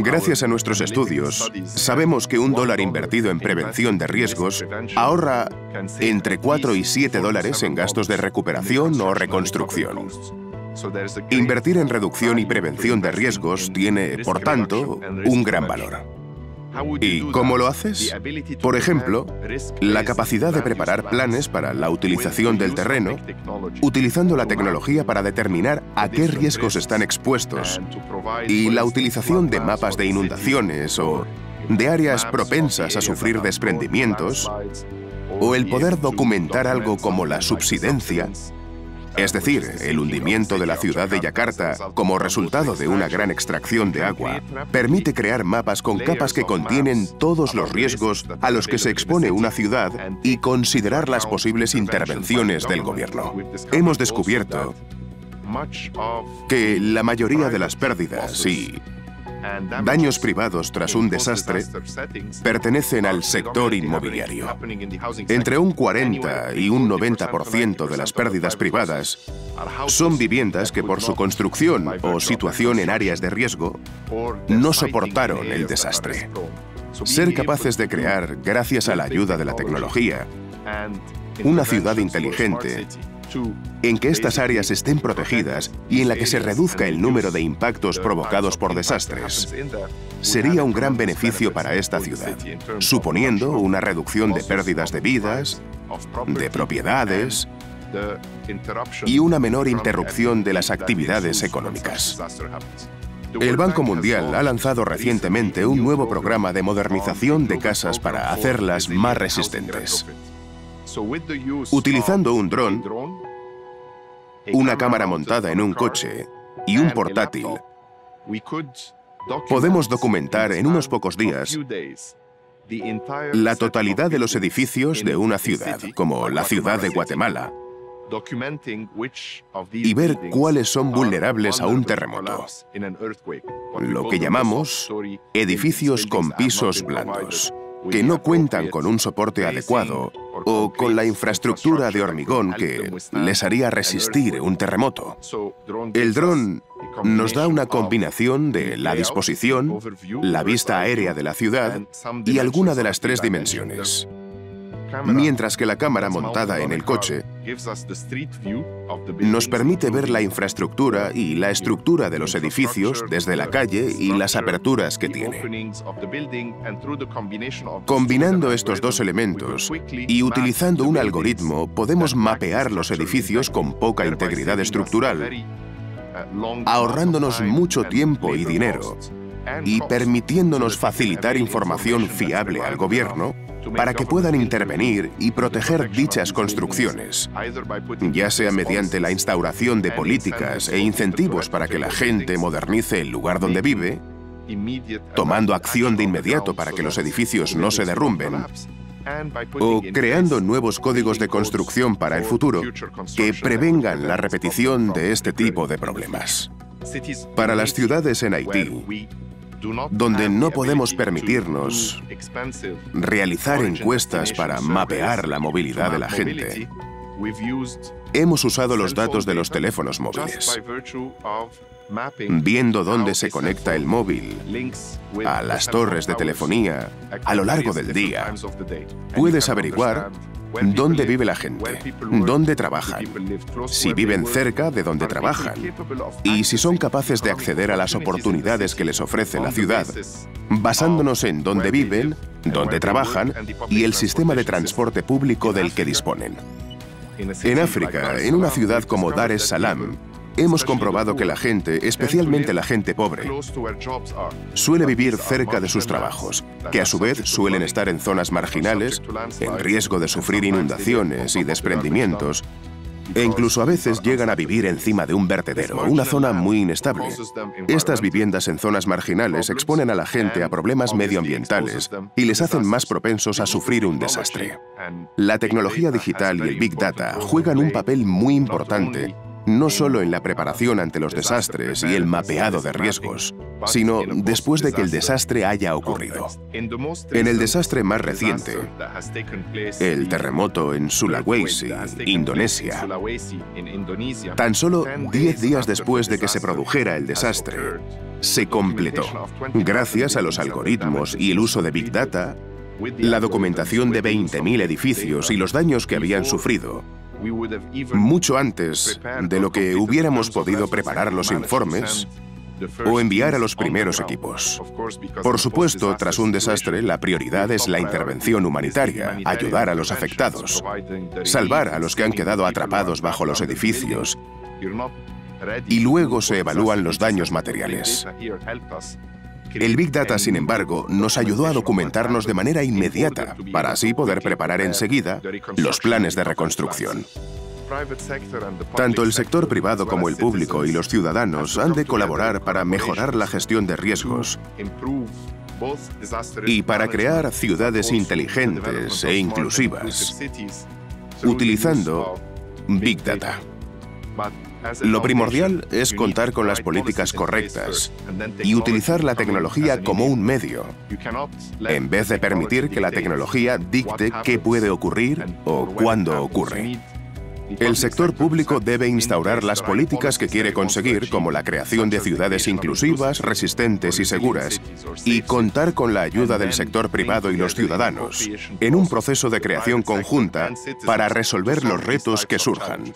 Gracias a nuestros estudios, sabemos que $1 invertido en prevención de riesgos ahorra entre $4 y $7 en gastos de recuperación o reconstrucción. Invertir en reducción y prevención de riesgos tiene, por tanto, un gran valor. ¿Y cómo lo haces? Por ejemplo, la capacidad de preparar planes para la utilización del terreno, utilizando la tecnología para determinar a qué riesgos están expuestos, y la utilización de mapas de inundaciones o de áreas propensas a sufrir desprendimientos, o el poder documentar algo como la subsidencia, es decir, el hundimiento de la ciudad de Yakarta como resultado de una gran extracción de agua, permite crear mapas con capas que contienen todos los riesgos a los que se expone una ciudad y considerar las posibles intervenciones del gobierno. Hemos descubierto que la mayoría de las pérdidas y daños privados tras un desastre pertenecen al sector inmobiliario. Entre un 40 y un 90% de las pérdidas privadas son viviendas que por su construcción o situación en áreas de riesgo no soportaron el desastre. Ser capaces de crear, gracias a la ayuda de la tecnología, una ciudad inteligente en que estas áreas estén protegidas y en la que se reduzca el número de impactos provocados por desastres, sería un gran beneficio para esta ciudad, suponiendo una reducción de pérdidas de vidas, de propiedades y una menor interrupción de las actividades económicas. El Banco Mundial ha lanzado recientemente un nuevo programa de modernización de casas para hacerlas más resistentes. Utilizando un dron, una cámara montada en un coche y un portátil, podemos documentar en unos pocos días la totalidad de los edificios de una ciudad, como la ciudad de Guatemala, y ver cuáles son vulnerables a un terremoto, lo que llamamos edificios con pisos blandos, que no cuentan con un soporte adecuado o con la infraestructura de hormigón que les haría resistir un terremoto. El dron nos da una combinación de la disposición, la vista aérea de la ciudad y alguna de las 3 dimensiones, mientras que la cámara montada en el coche nos permite ver la infraestructura y la estructura de los edificios desde la calle y las aperturas que tiene. Combinando estos dos elementos y utilizando un algoritmo, podemos mapear los edificios con poca integridad estructural, ahorrándonos mucho tiempo y dinero y permitiéndonos facilitar información fiable al gobierno para que puedan intervenir y proteger dichas construcciones, ya sea mediante la instauración de políticas e incentivos para que la gente modernice el lugar donde vive, tomando acción de inmediato para que los edificios no se derrumben, o creando nuevos códigos de construcción para el futuro que prevengan la repetición de este tipo de problemas. Para las ciudades en Haití, donde no podemos permitirnos realizar encuestas para mapear la movilidad de la gente, hemos usado los datos de los teléfonos móviles. Viendo dónde se conecta el móvil a las torres de telefonía a lo largo del día, puedes averiguar dónde vive la gente, dónde trabajan, si viven cerca de donde trabajan y si son capaces de acceder a las oportunidades que les ofrece la ciudad, basándonos en dónde viven, dónde trabajan y el sistema de transporte público del que disponen. En África, en una ciudad como Dar es Salaam, hemos comprobado que la gente, especialmente la gente pobre, suele vivir cerca de sus trabajos, que a su vez suelen estar en zonas marginales, en riesgo de sufrir inundaciones y desprendimientos, e incluso a veces llegan a vivir encima de un vertedero, una zona muy inestable. Estas viviendas en zonas marginales exponen a la gente a problemas medioambientales y les hacen más propensos a sufrir un desastre. La tecnología digital y el Big Data juegan un papel muy importante no solo en la preparación ante los desastres y el mapeado de riesgos, sino después de que el desastre haya ocurrido. En el desastre más reciente, el terremoto en Sulawesi, Indonesia, tan solo 10 días después de que se produjera el desastre, se completó. Gracias a los algoritmos y el uso de Big Data, la documentación de 20.000 edificios y los daños que habían sufrido, mucho antes de lo que hubiéramos podido preparar los informes o enviar a los primeros equipos. Por supuesto, tras un desastre, la prioridad es la intervención humanitaria, ayudar a los afectados, salvar a los que han quedado atrapados bajo los edificios, y luego se evalúan los daños materiales. El Big Data, sin embargo, nos ayudó a documentarnos de manera inmediata, para así poder preparar enseguida los planes de reconstrucción. Tanto el sector privado como el público y los ciudadanos han de colaborar para mejorar la gestión de riesgos y para crear ciudades inteligentes e inclusivas, utilizando Big Data. Lo primordial es contar con las políticas correctas y utilizar la tecnología como un medio, en vez de permitir que la tecnología dicte qué puede ocurrir o cuándo ocurre. El sector público debe instaurar las políticas que quiere conseguir, como la creación de ciudades inclusivas, resistentes y seguras, y contar con la ayuda del sector privado y los ciudadanos, en un proceso de creación conjunta para resolver los retos que surjan.